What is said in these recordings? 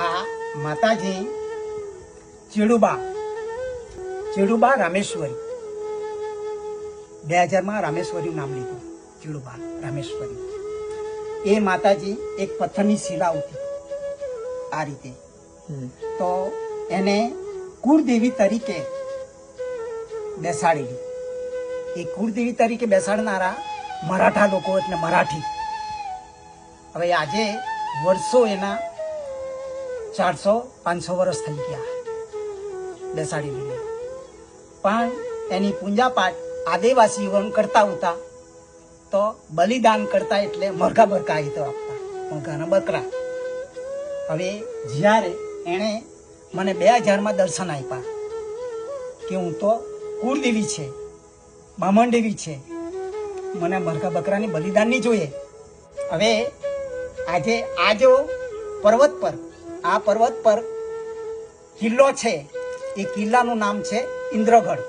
આ માતાજી ચેડુબા રામેશ્વરી 2000 રામેશ્વરી નામ લીધું. ચેડુબા રામેશ્વરી એ માતાજી એક પથ્થરની શિલા હતી આ રીતે. તો એને કુળદેવી તરીકે બેસાડેલી. એ કુળદેવી તરીકે બેસાડનારા મરાઠા લોકો એટલે મરાઠી. હવે આજે વર્ષો એના 400-500 વર્ષ થઈ ગયા બેસાડી લીધી. પણ એની પૂજા પાઠ આદિવાસીઓ કરતા હતા. તો બલિદાન કરતા એટલે મરઘા બરકા તો આપતા, મરઘાના બકરા. હવે જ્યારે એણે મને 2000 દર્શન આપ્યા કે હું તો કુળદેવી છે, બામણ દેવી છે, મને મરઘા બકરાની બલિદાનની જોઈએ. હવે આજે આ જો પર્વત પર કિલ્લો છે, એ કિલ્લાનું નામ છે ઇન્દ્રગઢ,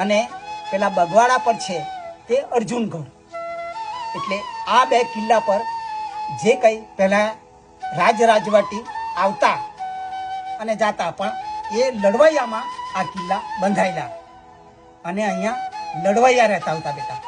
અને પેલા બગવાડા પર છે તે અર્જુનગઢ. એટલે આ બે કિલ્લા પર જે કંઈ પહેલા રાજવટી આવતા અને જાતા, પણ એ લડવૈયામાં આ કિલ્લા બંધાયેલા અને અહીંયા લડવૈયા રહેતા હતા બેટા.